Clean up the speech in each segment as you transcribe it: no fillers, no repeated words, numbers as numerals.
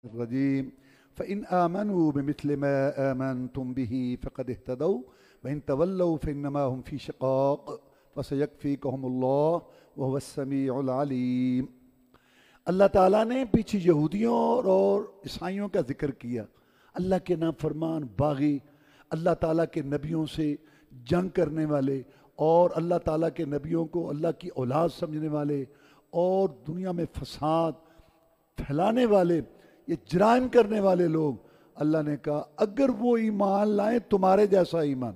الرجيم فإن آمنوا بمثل ما آمنتم به فقد اهتدوا وإن تولوا فإنما هم في شقاق فسيكفيكهم الله وهو السميع العليم۔ اللہ تعالیٰ نے پیچھے یہودیوں اور عیسائیوں کا ذکر کیا، اللہ کے نافرمان باغی، اللہ تعالیٰ کے نبیوں سے جنگ کرنے والے اور اللہ تعالیٰ کے نبیوں کو اللہ کی اولاد سمجھنے والے اور دنیا میں فساد پھیلانے والے، یہ جرائم کرنے والے لوگ۔ اللہ نے کہا اگر وہ ایمان لائیں تمہارے جیسا ایمان،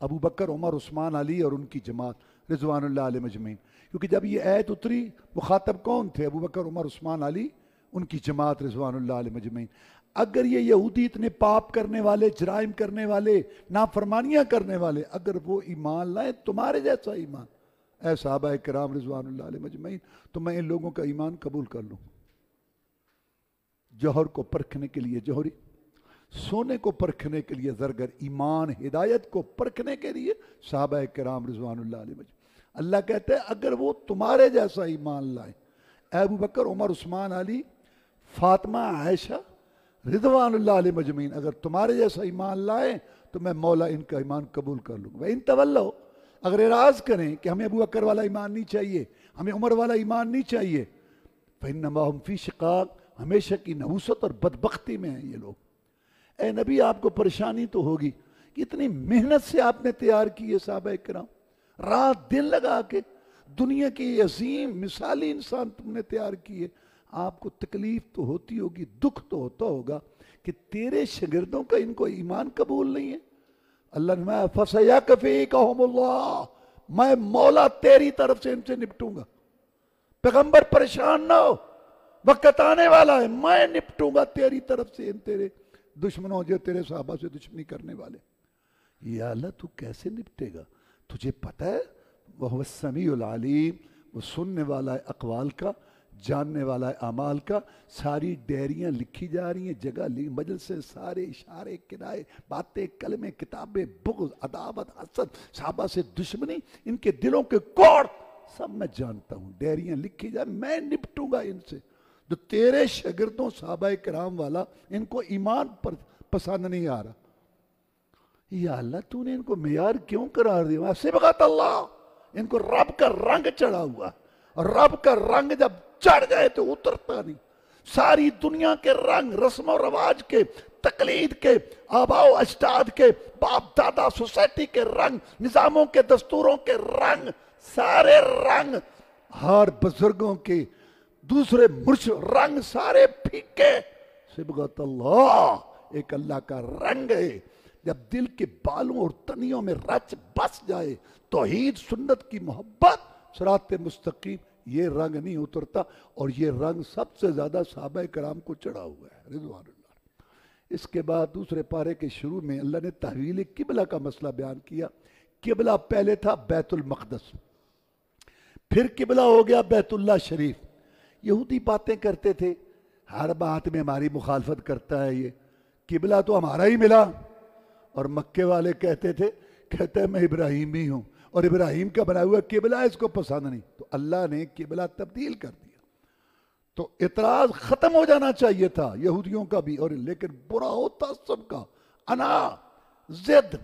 ابو بکر، عمر، عثمان، علی اور ان کی جماعت رضوان اللہ علیہ مجمعین، کیونکہ جب یہ آیت اتری مخاطب کون تھے؟ ابو بکر، عمر، عثمان، علی، ان کی جماعت رضوان اللہ علیہ مجمعین۔ اگر یہ یہودی اتنے پاپ کرنے والے، جرائم کرنے والے، نافرمانیاں کرنے والے، اگر وہ ایمان لائیں تمہارے جیسا ایمان، اے صحابہ کرام رضوان اللہ علیہ مجمعین، تو میں ان لوگوں کا ایمان قبول کر لوں۔ جوہر کو پرکھنے کے لیے جوہری، سونے کو پرکھنے کے لیے زرگر، ایمان ہدایت کو پرکھنے کے لیے صحابہ کرام رضوان اللہ علیہ مجمعین۔ اللہ کہتے ہیں اگر وہ تمہارے جیسا ایمان لائیں، اے ابو بکر، عمر، عثمان، علی، فاطمہ، عائشہ رضوان اللہ علیہ مجمعین، اگر تمہارے جیسا ایمان لائیں تو میں مولا ان کا ایمان قبول کر لوں گا۔ وَإِن تَوَلَّوْا، اگر اعراض کریں کہ ہمیں ابو بکر والا ایمان نہیں چاہیے، ہمیں عمر والا ایمان نہیں چاہیے، فَإِنَّمَا هُمْ فِي شِقَاقٍ، ہمیشہ کی نحوست اور بدبختی میں ہیں یہ لوگ۔ اے نبی آپ کو پریشانی تو ہوگی کہ اتنی محنت سے آپ نے تیار کیے صحابہ کرام، رات دن لگا کے دنیا کی عظیم مثالی انسان تم نے تیار کیے، آپ کو تکلیف تو ہوتی ہوگی، دکھ تو ہوتا ہوگا کہ تیرے شاگردوں کا ان کو ایمان قبول نہیں ہے۔ اللہ نے میں فَسَيَكْفِيكَهُمُ اللَّهُ، میں مولا تیری طرف سے ان سے نپٹوں گا۔ پیغمبر پریشان نہ ہو، وقت آنے والا ہے، میں نپٹوں گا تیری طرف سے ان تیرے دشمنوں جو تیرے صحابہ سے دشمنی کرنے والے۔ یا اللہ تو کیسے نپٹے گا؟ تجھے پتہ ہے وہ السمیع العلیم، وہ سننے والا ہے اقوال کا، جاننے والا ہے اعمال کا۔ ساری ڈیریاں لکھی جا رہی ہیں، جگہ مجلس سے سارے اشارے، کنائے، باتیں، کلمے، کتابیں، بغض، عداوت، حسد، صحابہ سے دشمنی، ان کے دلوں کے کوڑ سب میں جانتا ہوں۔ ڈیریاں لکھی جائیں، میں نپٹوں گا ان سے۔ جو تیرے شاگردوں صحابہ کرام والا ان کو ایمان پر پسند نہیں آ رہا، یا اللہ تو نے ان کو معیار کیوں قرار دیا؟ صبغت اللہ، ان کو رب کا رنگ چڑھا ہوا، اور رب کا رنگ جب چڑھ جائے تو اترتا نہیں۔ ساری دنیا کے رنگ، رسم و رواج کے، تقلید کے، آباء و اجداد کے، باپ دادا سوسائٹی کے رنگ، نظاموں کے، دستوروں کے رنگ، سارے رنگ، ہر بزرگوں کے دوسرے مرشد رنگ سارے پھیکے۔ صبغت اللہ، ایک اللہ کا رنگ ہے۔ جب دل کے بالوں اور تنیوں میں رچ بس جائے توحید، سنت کی محبت، صراط مستقیم، یہ رنگ نہیں اترتا، اور یہ رنگ سب سے زیادہ صحابہ کرام کو چڑھا ہوا ہے رضوان اللہ۔ اس کے بعد دوسرے پارے کے شروع میں اللہ نے تحویل قبلہ کا مسئلہ بیان کیا۔ قبلہ پہلے تھا بیت المقدس، پھر قبلہ ہو گیا بیت اللہ شریف۔ یہودی باتیں کرتے تھے، ہر بات میں ہماری مخالفت کرتا ہے یہ، قبلہ تو ہمارا ہی ملا۔ اور مکے والے کہتے تھے، کہتے ہیں میں ابراہیمی ہوں، اور ابراہیم کا بنا ہوا قبلہ اس کو پسند نہیں، تو اللہ نے قبلہ تبدیل کر دیا۔ تو اعتراض ختم ہو جانا چاہیے تھا یہودیوں کا بھی، اور لیکن برا ہوتا سب کا، انا، ضد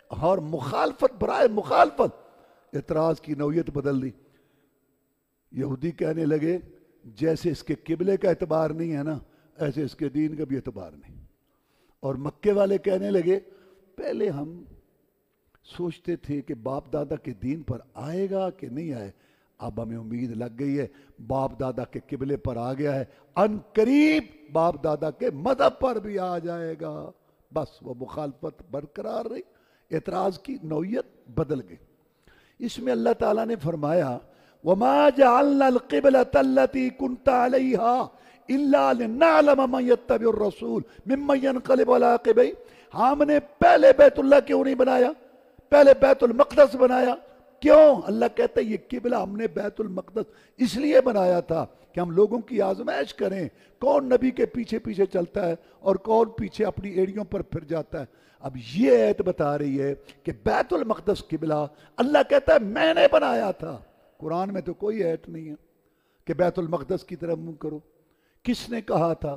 اور مخالفت برائے مخالفت، اعتراض کی نوعیت بدل دی۔ یہودی کہنے لگے جیسے اس کے قبلے کا اعتبار نہیں ہے نا، ایسے اس کے دین کا بھی اعتبار نہیں۔ اور مکے والے کہنے لگے پہلے ہم سوچتے تھے کہ باپ دادا کے دین پر آئے گا کہ نہیں آئے، اب ہمیں امید لگ گئی ہے باپ دادا کے قبلے پر آ گیا ہے، ان قریب باپ دادا کے مذہب پر بھی آ جائے گا۔ بس وہ مخالفت برقرار رہی، اعتراض کی نوعیت بدل گئی۔ اس میں اللہ تعالیٰ نے فرمایا وَمَا جَعَلْنَا الْقِبْلَةَ الَّتِي كُنْتَ عَلَيْهَا إِلَّا لِنَعْلَمَ مَنْ يَتَّبِعُ الرَّسُولَ مِمَّنْ يَنْقَلِبُ عَلَىٰ عَقِبَيْهِ، ہم نے پہلے بیت اللہ کیوں نہیں بنایا، پہلے بیت المقدس بنایا؟ کیوں؟ اللہ کہتا ہے یہ قبلہ ہم نے بیت المقدس اس لیے بنایا تھا کہ ہم لوگوں کی آزمائش کریں، کون نبی کے پیچھے پیچھے چلتا ہے اور کون پیچھے اپنی ایڑیوں پر پھر جاتا ہے۔ اب یہ آیت بتا رہی ہے کہ بیت المقدس قبلہ اللہ کہتا ہے میں نے بنایا تھا۔ قرآن میں تو کوئی آیت نہیں ہے کہ بیت المقدس کی طرف منہ کرو۔ کس نے کہا تھا؟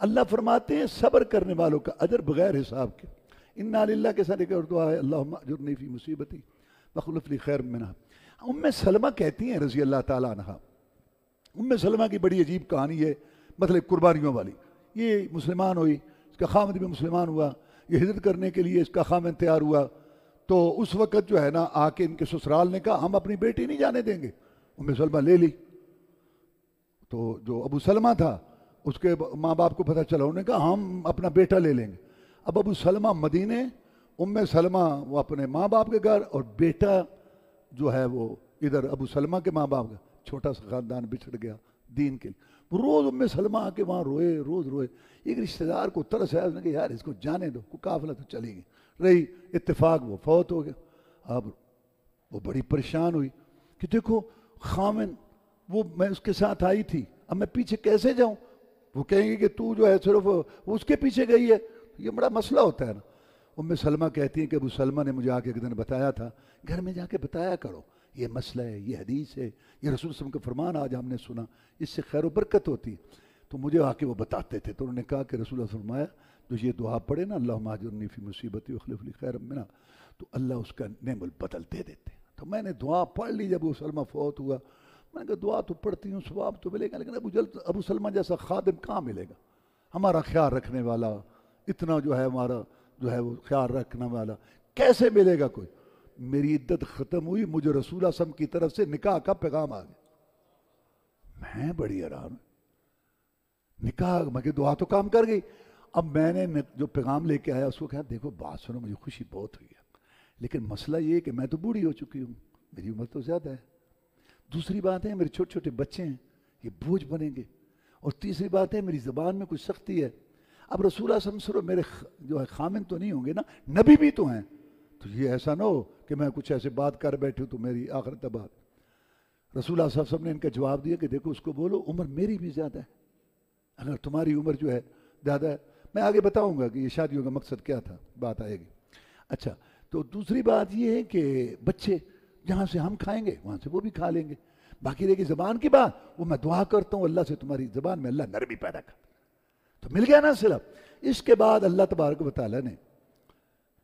اللہ فرماتے ہیں صبر کرنے والوں کا اجر بغیر حساب کے. انا للہ کے ساتھ ایک اور دعا ہے، اللہم اجرنی فی مصیبتی واخلف لی خیر منہا. ام سلمہ کہتی ہیں رضی اللہ تعالیٰ عنہ، ام سلمہ کی بڑی عجیب کہانی ہے، مطلب قربانیوں والی. یہ مسلمان ہوئی، اس کا خامد بھی مسلمان ہوا، یہ ہجرت کرنے کے لیے اس کا خامد تیار ہوا. تو اس وقت جو ہے نا آ کے ان کے سسرال نے کہا ہم اپنی بیٹی نہیں جانے دیں گے. ام سلمہ لے لی. تو جو ابو سلمہ تھا اس کے ماں باپ کو پتہ چلا، انہوں نے کہا ہم اپنا بیٹا لے لیں گے. اب ابو سلمہ مدینے، ام سلمہ وہ اپنے ماں باپ کے گھر، اور بیٹا جو ہے وہ ادھر ابو سلمہ کے ماں باپ کا. چھوٹا سا خاندان بچھڑ گیا دین کے لیے. روز ام سلمہ آ کے وہاں روئے، روز روئے. ایک رشتہ دار کو ترس ہے، اس نے کہا یار اس کو جانے دو، کوئی قافلہ تو چلی گئی رہی. اتفاق وہ فوت ہو گیا. اب وہ بڑی پریشان ہوئی کہ دیکھو خامن وہ میں اس کے ساتھ آئی تھی، اب میں پیچھے کیسے جاؤں؟ وہ کہیں گے کہ تو جو ہے صرف وہ اس کے پیچھے گئی ہے. یہ بڑا مسئلہ ہوتا ہے نا. ام سلمہ کہتی ہیں کہ ابو سلمہ نے مجھے آ کے ایک دن بتایا تھا، گھر میں جا کے بتایا کرو یہ مسئلہ ہے، یہ حدیث ہے، یہ رسول صلی اللہ علیہ وسلم کا فرمان آج ہم نے سنا، اس سے خیر و برکت ہوتی ہے. تو مجھے آ کے وہ بتاتے تھے. تو انہوں نے کہا کہ رسول اللہ فرمایا جو یہ دعا پڑھے نا اللہم اجرنی فی مصیبتی واخلف لی خیرا منہا، تو اللہ اس کا نعم البدل دے دیتے. تو میں نے دعا پڑھ لی جب ابو سلمہ فوت ہوا. میں نے کہا دعا تو پڑھتی ہوں، ثواب تو ملے گا، لیکن ابو سلمہ جیسا خادم کہاں ملے گا، ہمارا خیال رکھنے والا، اتنا جو ہے ہمارا جو ہے وہ خیال رکھنے والا کیسے ملے گا کوئی. میری عدت ختم ہوئی، مجھے رسول اللہ صلی اللہ علیہ وسلم کی طرف سے نکاح کا پیغام آ گیا. میں بڑی حیران، نکاح مگر دعا تو کام کر گئی. اب میں نے جو پیغام لے کے آیا اس کو کہا دیکھو بات سنو، مجھے خوشی بہت ہوئی ہے، لیکن مسئلہ یہ ہے کہ میں تو بوڑھی ہو چکی ہوں، میری عمر تو زیادہ ہے. دوسری بات ہے میرے چھوٹے چھوٹے بچے ہیں، یہ بوجھ بنیں گے. اور تیسری بات ہے میری زبان میں کچھ سختی ہے. اب رسول اللہ صلی اللہ علیہ وسلم میرے جو ہے خامن تو نہیں ہوں گے نا، نبی بھی تو ہیں. تو یہ ایسا نہ ہو کہ میں کچھ ایسے بات کر بیٹھوں تو میری آخرت تباہ. رسول اللہ صلی اللہ علیہ وسلم نے ان کا جواب دیا کہ دیکھو اس کو بولو عمر میری بھی زیادہ ہے، اگر تمہاری عمر جو ہے زیادہ ہے. میں آگے بتاؤں گا کہ یہ شادیوں کا مقصد کیا تھا، بات آئے گی. اچھا تو دوسری بات یہ ہے کہ بچے جہاں سے ہم کھائیں گے وہاں سے وہ بھی کھا لیں گے. باقی رہے گی زبان کی بات، وہ میں دعا کرتا ہوں اللہ سے تمہاری زبان میں اللہ نرمی پیدا کر. تو مل گیا نا صرف. اس کے بعد اللہ تبارک و تعالیٰ نے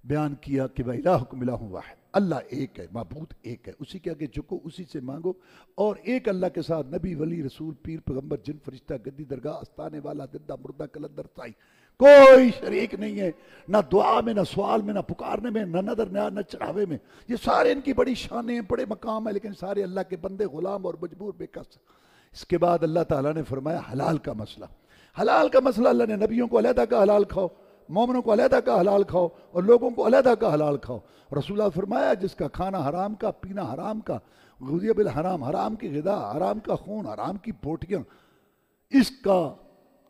بیان کیا کہ وَإِلَٰهُكُمْ إِلَٰهٌ وَاحِدٌ، اللہ ایک ہے، معبود ایک ہے، اسی کے آگے جھکو، اسی سے مانگو. اور ایک اللہ کے ساتھ نبی، ولی، رسول، پیر، پیغمبر، جن، فرشتہ، گدی، درگاہ، استانے والا، زندہ، مردہ، کلندر، سائی، کوئی شریک نہیں ہے، نہ دعا میں، نہ سوال میں، نہ پکارنے میں، نہ نظر، نہ چڑھاوے میں. یہ سارے ان کی بڑی شانیں ہیں، بڑے مقام ہیں، لیکن سارے اللہ کے بندے، غلام اور مجبور، بے کس. اس کے بعد اللہ تعالیٰ نے فرمایا حلال کا مسئلہ. حلال کا مسئلہ اللہ نے نبیوں کو علیحدہ کا حلال کھاؤ، مومنوں کو علیحدہ کا حلال کھاؤ، اور لوگوں کو علیحدہ کا حلال کھاؤ. رسول اللہ فرمایا جس کا کھانا حرام کا، پینا حرام کا، غذی بالحرام، حرام کی غذا، حرام کا خون، حرام کی بوٹیاں، اس کا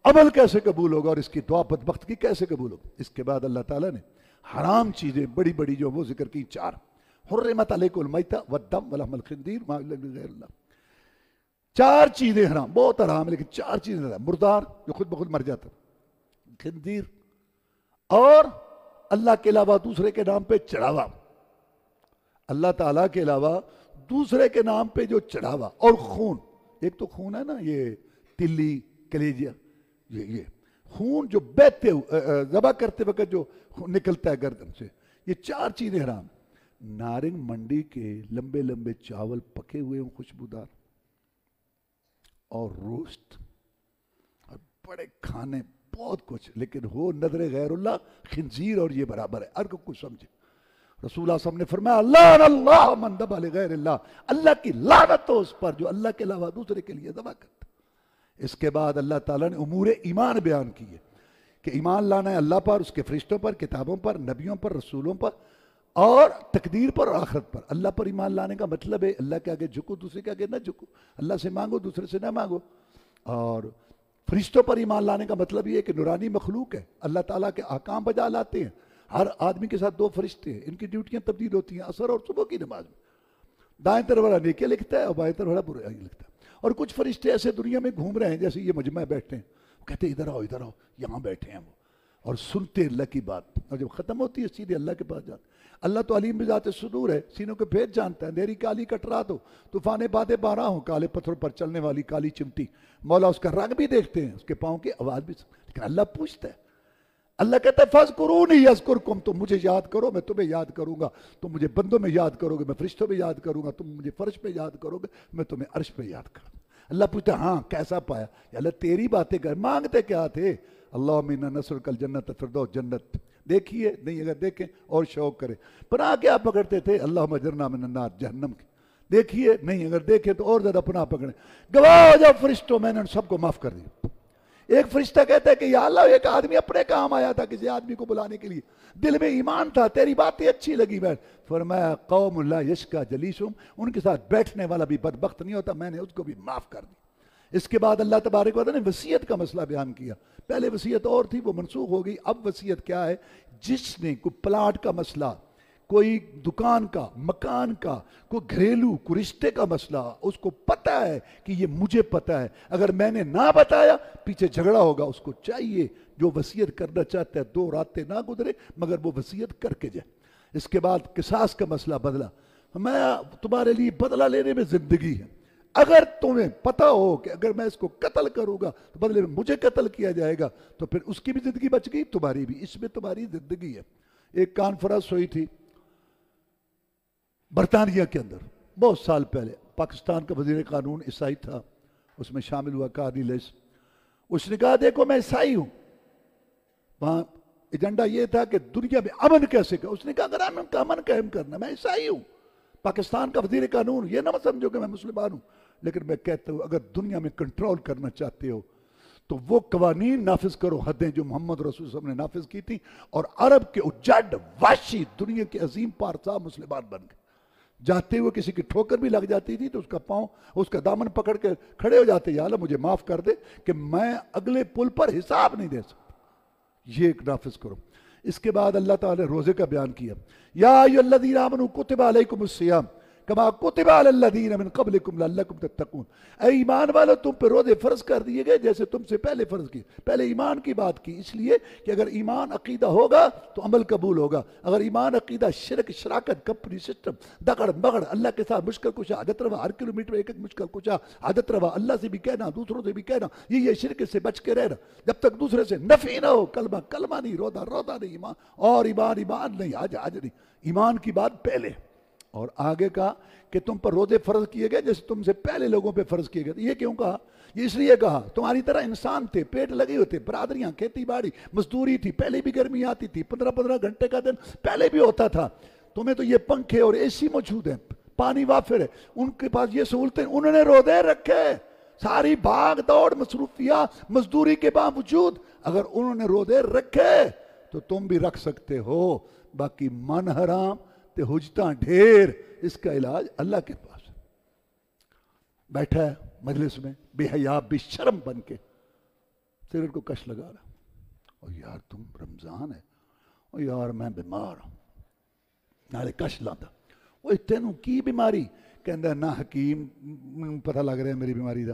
عمل کیسے قبول ہوگا اور اس کی دعا بدبخت کی کیسے قبول ہوگا. اس کے بعد اللہ تعالیٰ نے حرام چیزیں بڑی بڑی جو وہ ذکر کی 4. حرمت علیکم المیتہ والدم ولحم الخنزیر ما اہل لغیر اللہ. 4 چیزیں حرام، بہت حرام ہے لیکن 4 چیزیں حرام. مردار جو خود بخود مر جاتا، خنزیر، اور اللہ کے علاوہ دوسرے کے نام پہ چڑھاوا. اللہ تعالیٰ کے علاوہ دوسرے کے نام پہ جو چڑھاوا، اور خون. ایک تو خون ہے نا یہ تلی، کلیجیا، یہ خون جو بہتے ذبح کرتے وقت جو نکلتا ہے گردن سے، یہ 4 چیزیں حرام. نارنگ منڈی کے لمبے لمبے چاول پکے ہوئے ہوں خوشبودار، اور روسٹ، اور بڑے کھانے، بہت کچھ، لیکن ہو نظر غیر اللہ، خنزیر اور یہ برابر ہے. ہر کو کچھ سمجھے. رسول اللہ صلی اللہ علیہ وسلم نے فرمایا لعن اللہ من ذبح لغیر اللہ، اللہ کی لعنت ہو اس پر جو اللہ کے علاوہ دوسرے کے لیے ذبح کرتا. اس کے بعد اللہ تعالیٰ نے امور ایمان بیان کیے کہ ایمان لانا ہے اللہ پر، اس کے فرشتوں پر، کتابوں پر، نبیوں پر، رسولوں پر، اور تقدیر پر اور آخرت پر. اللہ پر ایمان لانے کا مطلب ہے اللہ کے آگے جھکو، دوسرے کے آگے نہ جھکو، اللہ سے مانگو دوسرے سے نہ مانگو. اور فرشتوں پر ایمان لانے کا مطلب یہ ہے کہ نورانی مخلوق ہے، اللہ تعالیٰ کے احکام بجا لاتے ہیں. ہر آدمی کے ساتھ 2 فرشتے ہیں، ان کی ڈیوٹیاں تبدیل ہوتی ہیں عصر اور صبح کی نماز میں. دائیں طرف والا نیکی لکھتا ہے اور بائیں طرف والا برائی لکھتا ہے. اور کچھ فرشتے ایسے دنیا میں گھوم رہے ہیں جیسے یہ مجمع بیٹھتے ہیں، وہ کہتے ہیں ادھر آؤ ادھر آؤ، یہاں بیٹھے ہیں وہ، اور سنتے اللہ کی بات، اور جب ختم ہوتی ہے سیدھے اللہ کے پاس جاتے۔ اللہ تو علیم بذات صدور ہے، سینوں کے بھید جانتا ہے۔ اندھیری کالی کٹرا دو، طوفانے بادے بارہ ہوں، کالے پتھروں پر چلنے والی کالی چمٹی، مولا اس کا رنگ بھی دیکھتے ہیں، اس کے پاؤں کی آواز بھی سنتے ہیں، لیکن اللہ پوچھتا ہے۔ اللہ کہتا ہے فَاذْكُرُونِي يَذْكُرْكُمْ، تم مجھے یاد کرو میں تمہیں یاد کروں گا، تم مجھے بندوں میں یاد کرو گے میں فرشتوں میں یاد کروں گا، تم مجھے فرش پہ یاد کرو گے میں تمہیں عرش پہ یاد کروں گا۔ اللہ پوچھتا ہے ہاں کیسا پایا؟ یا اللہ تیری باتیں کر، مانگتے کیا تھے؟ اللہم انا نسألک الجنت، فردوس جنت دیکھیے نہیں، اگر دیکھیں اور شوق کرے۔ پناہ کیا پکڑتے تھے؟ اللہم اجرنا من النار، جہنم کی دیکھیے نہیں، اگر دیکھیں تو اور زیادہ پناہ پکڑیں۔ گواہ ہو جاؤ فرشتوں میں نے ان سب کو معاف کر دیا۔ ایک فرشتہ کہتا ہے کہ یا اللہ ایک آدمی اپنے کام آیا تھا کسی آدمی کو بلانے کے لیے، دل میں ایمان تھا، تیری باتیں اچھی لگی، بیٹھ۔ فرمایا قوم لا یشکا جلیسہم، ان کے ساتھ بیٹھنے والا بھی بدبخت نہیں ہوتا، میں نے اس کو بھی معاف کر دی۔ اس کے بعد اللہ تبارک و تعالیٰ نے وصیت کا مسئلہ بیان کیا۔ پہلے وصیت اور تھی، وہ منسوخ ہو گئی۔ اب وصیت کیا ہے؟ جس نے کوئی پلاٹ کا مسئلہ، کوئی دکان کا، مکان کا، کوئی گھریلو، کوئی رشتے کا مسئلہ، اس کو پتہ ہے کہ یہ مجھے پتہ ہے، اگر میں نے نہ بتایا پیچھے جھگڑا ہوگا، اس کو چاہیے جو وصیت کرنا چاہتا ہے 2 راتیں نہ گزرے مگر وہ وصیت کر کے جائے۔ اس کے بعد قصاص کا مسئلہ، بدلہ، میں تمہارے لیے بدلہ لینے میں زندگی ہے، اگر تمہیں پتہ ہو کہ اگر میں اس کو قتل کروں گا تو بدلے میں مجھے قتل کیا جائے گا، تو پھر اس کی بھی زندگی بچ گئی، تمہاری بھی، اس میں تمہاری زندگی ہے۔ ایک کانفرنس ہوئی تھی برطانیہ کے اندر بہت سال پہلے، پاکستان کا وزیر قانون عیسائی تھا، اس میں شامل ہوا کارنی لیس۔ اس نے کہا دیکھو میں عیسائی ہوں، وہاں ایجنڈا یہ تھا کہ دنیا میں امن کیسے کا، اس نے کہا اگر امن کا امن قائم کرنا، میں عیسائی ہوں، پاکستان کا وزیر قانون، یہ نہ سمجھو کہ میں مسلمان ہوں، لیکن میں کہتا ہوں اگر دنیا میں کنٹرول کرنا چاہتے ہو تو وہ قوانین نافذ کرو، حدیں جو محمد رسول صلی اللہ علیہ وسلم نے نافذ کی تھی، اور عرب کے اجاڈ وحشی دنیا کے عظیم پارسا مسلمان بن گئے۔ جاتے ہوئے کسی کی ٹھوکر بھی لگ جاتی تھی تو اس کا پاؤں، اس کا دامن پکڑ کے کھڑے ہو جاتے، یا اللہ مجھے معاف کر دے کہ میں اگلے پل پر حساب نہیں دے سکتا، یہ ایک نافذ کرو۔ اس کے بعد اللہ تعالیٰ نے روزے کا بیان کیا، یا ایھا الذین آمنوا کتب علیکم الصیام کما کتب علی الذین من قبلکم لعلکم تتقون، اے ایمان والو تم پہ روزے فرض کر دیے گئے جیسے تم سے پہلے فرض کیے۔ پہلے ایمان کی بات کی، اس لیے کہ اگر ایمان عقیدہ ہوگا تو عمل قبول ہوگا، اگر ایمان عقیدہ شرک، شراکت، کمپنی سسٹم، دگڑ مگڑ، اللہ کے ساتھ مشکل کشا عادت روا، ہر کلومیٹر ایک ایک مشکل کشا عادت روا، اللہ سے بھی کہنا دوسروں سے بھی کہنا، یہ شرک سے بچ کے رہنا، جب تک دوسرے سے نفی نہ ہو، کلمہ کلمہ نہیں، روزہ روزہ نہیں، ایمان اور ایمان نہیں، حج نہیں، ایمان کی بات پہلے۔ اور آگے کہا کہ تم پر روزے فرض کیے گئے جیسے تم سے پہلے لوگوں پہ فرض کیے گئے۔ یہ کیوں کہا؟ یہ اس لیے کہا تمہاری طرح انسان تھے، پیٹ لگے ہوتے، برادریاں، کھیتی باڑی، مزدوری تھی، پہلے بھی گرمی آتی تھی، 15 گھنٹے کا دن پہلے بھی ہوتا تھا۔ تمہیں تو یہ پنکھے اور اے سی موجود ہیں، پانی وافر ہے، ان کے پاس یہ سہولتیں، انہوں نے روزے رکھے، ساری بھاگ دوڑ مصروفیات مزدوری کے باوجود اگر انہوں نے روزے رکھے تو تم بھی رکھ سکتے ہو۔ باقی من حرام تے حجتاں ڈھیر، اس کا علاج اللہ کے پاس۔ بیٹھا ہے مجلس میں بے حیا بے شرم بن کے، سگریٹ کو کش لگا رہا، اور یار تم رمضان ہے، اور یار میں بیمار ہوں، نالے کش لاتا، وہ تینوں کی بیماری؟ کہندا نہ حکیم پتہ لگ رہا ہے میری بیماری دا،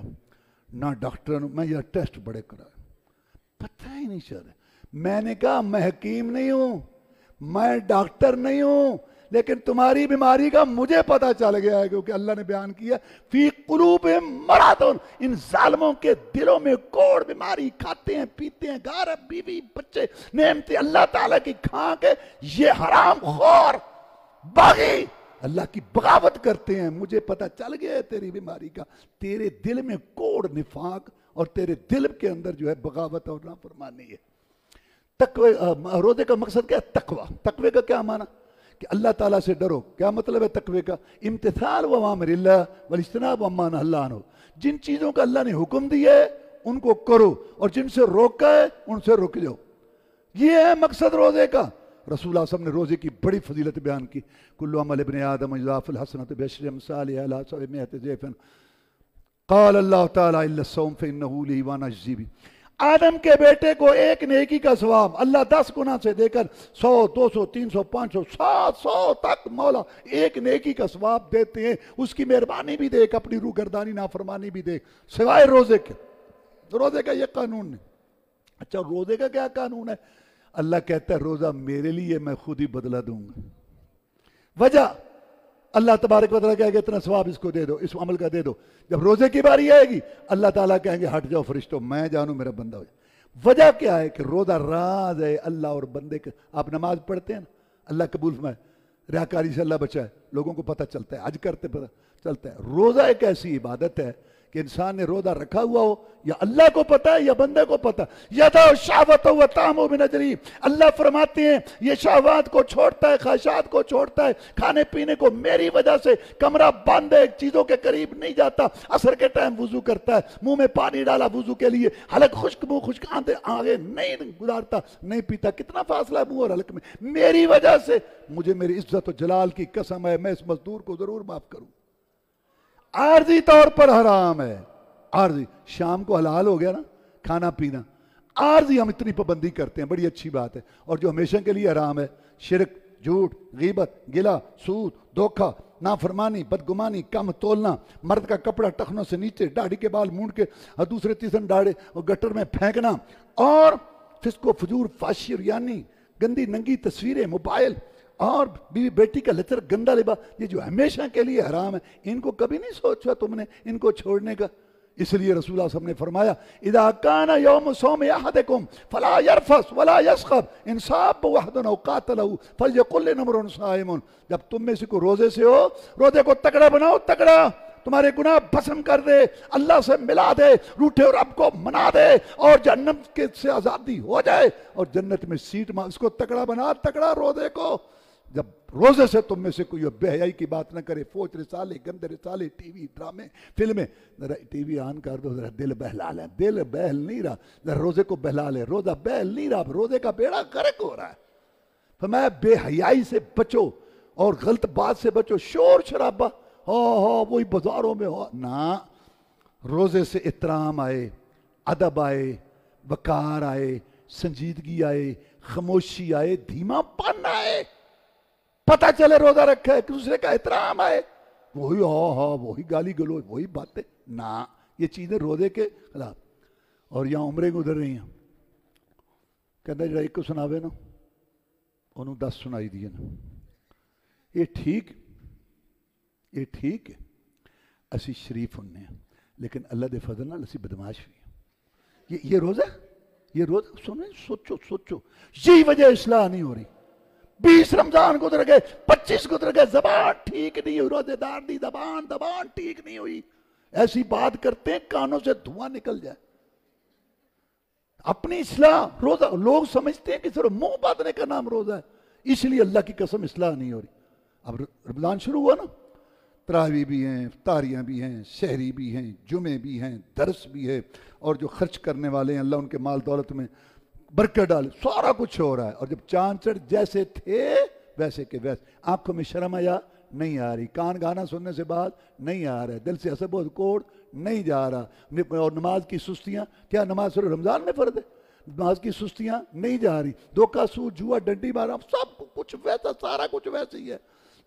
نہ ڈاکٹر، میں یہ ٹیسٹ بڑے کرائے، پتہ ہی نہیں چل رہا۔ میں نے کہا میں حکیم نہیں ہوں، میں ڈاکٹر نہیں ہوں، لیکن تمہاری بیماری کا مجھے پتا چل گیا ہے، کیونکہ اللہ نے بیان کیا فی قلوبہم مرض، ان ظالموں کے دلوں میں کوڑ بیماری، کھاتے ہیں پیتے ہیں، گھر بیوی بچے، نعمتیں اللہ تعالیٰ کی کھا کے یہ حرام خور باغی اللہ کی بغاوت کرتے ہیں۔ مجھے پتا چل گیا ہے تیری بیماری کا، تیرے دل میں کوڑ نفاق اور تیرے دل کے اندر جو ہے بغاوت اور نافرمانی ہے۔ تقوی، روزے کا مقصد کیا ہے؟ تقوی۔ تقوی کا کیا معنی؟ کہ اللہ تعالیٰ سے ڈرو۔ کیا مطلب ہے تقوی کا؟ امتثال و اوامر اللہ والاجتناب عما نہی اللہ عنہ، جن چیزوں کا اللہ نے حکم دیا ہے ان کو کرو، اور جن سے روکا ہے ان سے رک جاؤ، یہ ہے مقصد روزے کا۔ رسول اللہ صلی اللہ علیہ وسلم نے روزے کی بڑی فضیلت بیان کی، کل عمل ابن آدم یضاع فی الحسنۃ بعشر امثالها الی 700 ضعف، قال اللہ تعالی الا الصوم فانہ لی وانا اجزی بہ۔ آدم کے بیٹے کو ایک نیکی کا ثواب اللہ 10 گنا سے دے کر 100 200 300 500 700 تک مولا ایک نیکی کا ثواب دیتے ہیں، اس کی مہربانی بھی دیکھ، اپنی روح گردانی نافرمانی بھی دیکھ، سوائے روزے کے۔ روزے کا یہ قانون نہیں۔ اچھا روزے کا کیا قانون ہے؟ اللہ کہتا ہے روزہ میرے لیے، میں خود ہی بدلہ دوں گا. وجہ اللہ تبارک و تعالیٰ کہے گا اتنا ثواب اس کو دے دو، اس عمل کا دے دو. جب روزے کی باری آئے گی اللہ تعالیٰ کہیں گے ہٹ جاؤ فرشتوں، میں جانوں میرا بندہ ہو جائے. وجہ کیا ہے کہ روزہ راز ہے اللہ اور بندے کے. آپ نماز پڑھتے ہیں نا، اللہ قبول فرمائے، ریاکاری سے اللہ بچائے، لوگوں کو پتہ چلتا ہے، حج کرتے پتہ چلتا ہے. روزہ ایک ایسی عبادت ہے کہ انسان نے روزہ رکھا ہوا ہو، یا اللہ کو پتہ ہے یا بندے کو پتہ. یدا شہوت و طعم من اجری، اللہ فرماتے ہیں یہ شہوات کو چھوڑتا ہے، خواہشات کو چھوڑتا ہے، کھانے پینے کو میری وجہ سے کمرہ بند ہے، چیزوں کے قریب نہیں جاتا. عصر کے ٹائم وضو کرتا ہے، منہ میں پانی ڈالا وضو کے لیے، حلق خشک منہ خشک آگے نہیں گزارتا، نہیں پیتا. کتنا فاصلہ ہے منہ اور حلق میں، میری وجہ سے. مجھے میری عزت و جلال کی قسم ہے میں اس مزدور کو ضرور معاف کروں. عارضی طور پر حرام ہے، عارضی. شام کو حلال ہو گیا نا کھانا پینا، عارضی ہم اتنی پابندی کرتے ہیں، بڑی اچھی بات ہے. اور جو ہمیشہ کے لیے حرام ہے، شرک، جھوٹ، غیبت، گلا، سود، دھوکہ، نافرمانی، بدگمانی، کم تولنا، مرد کا کپڑا ٹخنوں سے نیچے، داڑھی کے بال مونڈ کے اور دوسرے تیسرے داڑھے اور گٹر میں پھینکنا، اور فسق و فجور، فحشی، ریانی، گندی ننگی تصویریں، موبائل، اور بیوی بیٹی کا لچر گندا لباس، یہ جو ہمیشہ کے لیے حرام ہے، ان کو کبھی نہیں سوچا تم نے ان کو چھوڑنے کا. اس لیے رسول اللہ صلی اللہ علیہ وسلم نے فرمایا اذا کان یوم صوم احدکم فلا يرفث ولا يسخب ان صاب واحد او قاتله فليقل امرؤ صائم. جب تم میں سے کوئی روزے سے ہو، روزے کو تگڑا بناؤ، تگڑا، تمہارے گناہ بھسم کر دے، اللہ سے ملا دے، روٹھے رب کو منا دے، اور جہنم کے سے آزادی ہو جائے اور جنت میں سیٹ اس کو تگڑا بنا، تگڑا روزے کو. جب روزے سے تم میں سے کوئی بے حیائی کی بات نہ کرے، فوج رسالے، گندے رسالے، ٹی وی، ڈرامے، فلمیں. ذرا ٹی وی آن کر دو، ذرا دل بہلا لے. دل بہل نہیں رہا، ذرا روزے کو بہلا لے. روزہ بہل نہیں رہا، روزے کا بیڑا غرق ہو رہا ہے. فرمایا بے حیائی سے بچو اور غلط بات سے بچو، شور شرابہ وہی بازاروں میں ہو نہ. روزے سے احترام آئے، ادب آئے، وقار آئے، سنجیدگی آئے، خاموشی آئے، دھیما پن آئے، پتہ چلے روزہ رکھا ہے، دوسرے کا احترام آئے. وہی وہی گالی گلوچ، وہی باتیں نہ. یہ چیزیں روزے کے خلاف. اور یہاں عمرے کو ادھر رہی ہیں، کہتا جڑا ایک کو سناوے نا انہوں 10 سنائی دیے نا. یہ ٹھیک ہے اسی شریف ہونے ہیں، لیکن اللہ دے فضل نال اسی بدماش بھی ہیں. یہ روزہ سنیں، سوچو یہی وجہ اصلاح نہیں ہو رہی. 20 رمضان گزر گئے، 25 گزر گئے، زبان ٹھیک نہیں ہوئی، روزے دار دی زبان ٹھیک نہیں ہوئی. ایسی بات کرتے ہیں کانوں سے دھواں نکل جائے. اپنی اصلاح روزہ، لوگ سمجھتے ہیں کہ صرف منہ باندھنے کا نام روزہ ہے، اس لیے اللہ کی قسم اصلاح نہیں ہو رہی. اب رمضان شروع ہوا نا، تراویح بھی ہیں، افطاریاں بھی ہیں، سحری بھی ہیں، جمعے بھی ہیں، درس بھی ہے، اور جو خرچ کرنے والے ہیں اللہ ان کے مال دولت میں برکت ڈالے، سارا کچھ ہو رہا ہے. اور جب چاند چڑھ جیسے تھے ویسے کے ویسے، آنکھوں میں شرم آیا نہیں آ رہی، کان گانا سننے سے بعد نہیں آ رہا ہے، دل سے حسب و کوڑ نہیں جا رہا. اور نماز کی سستیاں، کیا نماز صرف رمضان میں فرض ہے؟ نماز کی سستیاں نہیں جا رہی، دھوکہ سود جوا ڈنڈی مارا، سب کچھ ویسا، سارا کچھ ویسے ہی ہے.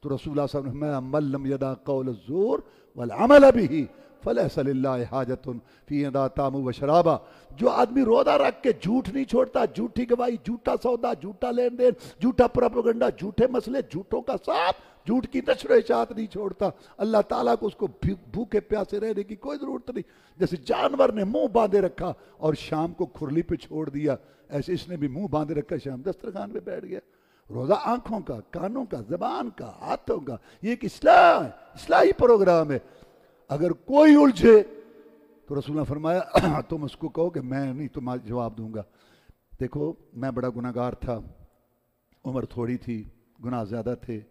تو رسول اللہ صلی اللہ علیہ وسلم من لم یدع قول الزور والعمل به فلیس للہ حاجت فی ادا طعام و شرابا. جو آدمی روزہ رکھ کے جھوٹ نہیں چھوڑتا، جھوٹی گواہی، جھوٹا سودا، جھوٹا لین دین، جھوٹا پروپیگنڈا، جھوٹے مسئلے، جھوٹوں کا ساتھ، جھوٹ کی نشر و اشاعت نہیں چھوڑتا، اللہ تعالیٰ کو اس کو بھوکے پیاسے رہنے کی کوئی ضرورت نہیں. جیسے جانور نے منہ باندھے رکھا اور شام کو کھرلی پہ چھوڑ دیا، ایسے اس نے بھی منہ باندھے رکھا، شام دسترخوان پہ بیٹھ گیا. روزہ آنکھوں کا، کانوں کا، زبان کا، ہاتھوں کا، یہ ایک اصلاحی پروگرام ہے. اگر کوئی الجھے تو رسول اللہ نے فرمایا تم اس کو کہو کہ میں نہیں تمہارا جواب دوں گا. دیکھو میں بڑا گناہ گار تھا، عمر تھوڑی تھی، گناہ زیادہ تھے،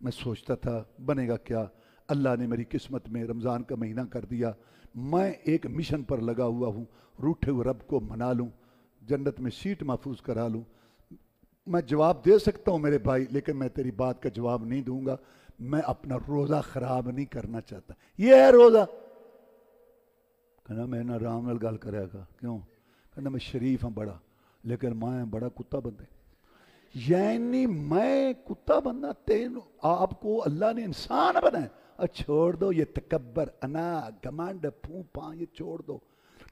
میں سوچتا تھا بنے گا کیا. اللہ نے میری قسمت میں رمضان کا مہینہ کر دیا، میں ایک مشن پر لگا ہوا ہوں، روٹھے ہوئے رب کو منا لوں، جنت میں سیٹ محفوظ کرا لوں. میں جواب دے سکتا ہوں میرے بھائی، لیکن میں تیری بات کا جواب نہیں دوں گا. میں اپنا روزہ خراب نہیں کرنا چاہتا. یہ ہے روزہ. کہنا میں نہ رام نال گل کریا گا، کیوں؟ کہنا میں شریف ہوں بڑا، لیکن میں بڑا کتا بندے. یعنی میں کتا بندہ، تین آپ کو اللہ نے انسان بنائے. اور چھوڑ دو یہ تکبر، انا، گمانڈ، پھوں پھاں، یہ چھوڑ دو.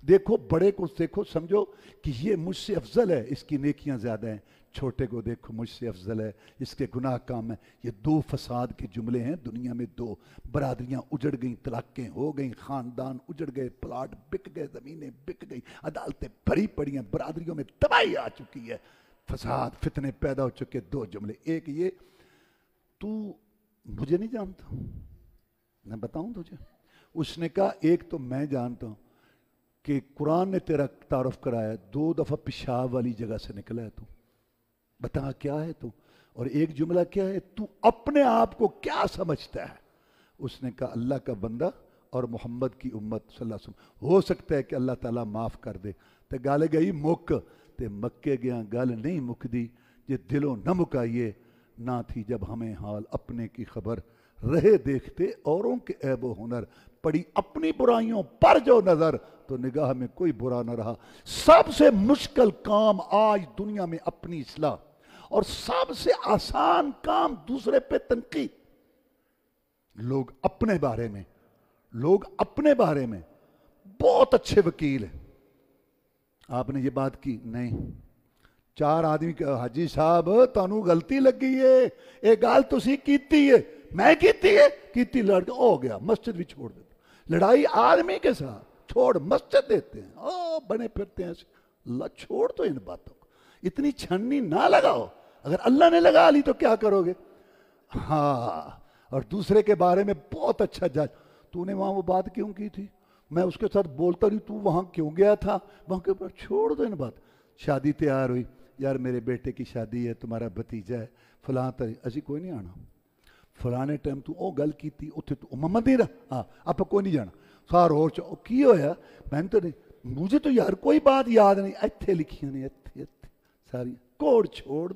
دیکھو بڑے کو دیکھو، سمجھو کہ یہ مجھ سے افضل ہے، اس کی نیکیاں زیادہ ہیں. چھوٹے کو دیکھو مجھ سے افضل ہے، اس کے گناہ کام ہے. یہ دو فساد کے جملے ہیں دنیا میں. دو برادریاں اجڑ گئیں، طلاقیں ہو گئیں، خاندان اجڑ گئے، پلاٹ بک گئے، زمینیں بک گئیں، عدالتیں بھری پڑی ہیں، برادریوں میں تباہی آ چکی ہے، فساد فتنے پیدا ہو چکے. دو جملے. ایک یہ، تو مجھے نہیں جانتا، میں بتاؤں تجھے. اس نے کہا ایک تو میں جانتا ہوں کہ قرآن نے تیرا تعارف کرایا، 2 دفعہ پیشاب والی جگہ سے نکلا ہے تو، بتا کیا ہے تو. اور ایک جملہ کیا ہے، تو اپنے آپ کو کیا سمجھتا ہے. اس نے کہا اللہ کا بندہ اور محمد کی امت صلی اللہ علیہ وسلم. ہو سکتا ہے کہ اللہ تعالیٰ معاف کر دے. تے گل گئی مک تے مکے گیا گل نہیں مکدی جے دلوں نہ مکائیے نہ تھی جب ہمیں حال اپنے کی خبر رہے دیکھتے اوروں کے عیب و ہنر پڑی اپنی برائیوں پر جو نظر تو نگاہ میں کوئی برا نہ رہا. سب سے مشکل کام آج دنیا میں اپنی اصلاح اور سب سے آسان کام دوسرے پہ تنقید. لوگ اپنے بارے میں بہت اچھے وکیل ہیں. آپ نے یہ بات کی نہیں، 4 آدمی کہ حاجی صاحب تانوں غلطی لگی ہے، ایک گال تسی کیتی ہے، میں کیتی لڑ کے ہو گیا، مسجد بھی چھوڑ دیتا. لڑائی آدمی کے ساتھ چھوڑ مسجد دیتے ہیں، بنے پھرتے ہیں. اللہ چھوڑ تو ان باتوں کو، اتنی چھننی نہ لگاؤ. اگر اللہ نے لگا لی تو کیا کرو گے. ہاں. اور دوسرے کے بارے میں بہت اچھا جج، تو نے وہاں وہ بات کیوں کی تھی، میں اس کے ساتھ بولتا نہیں، تو وہاں کیوں گیا تھا وہاں کے اوپر. چھوڑ دو ان بات. شادی تیار ہوئی، یار میرے بیٹے کی شادی ہے، تمہارا بھتیجا ہے فلاں طرح، اسی کوئی نہیں آنا. فلانے ٹائم تو او گل کیتی اتھے تو محمد نہیں رہا، ہاں آپ کوئی نہیں جانا. سار اور کی ہویا میں تو نہیں، مجھے تو یار کوئی بات یاد نہیں، ایتھے لکھیاں نہیں، ایتھے ساری کوڑ. چھوڑ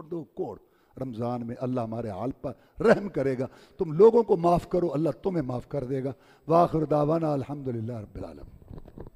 دو کوڑ. رمضان میں اللہ ہمارے حال پر رحم کرے گا. تم لوگوں کو معاف کرو، اللہ تمہیں معاف کر دے گا. وآخر دعوانا الحمدللہ رب العالمین.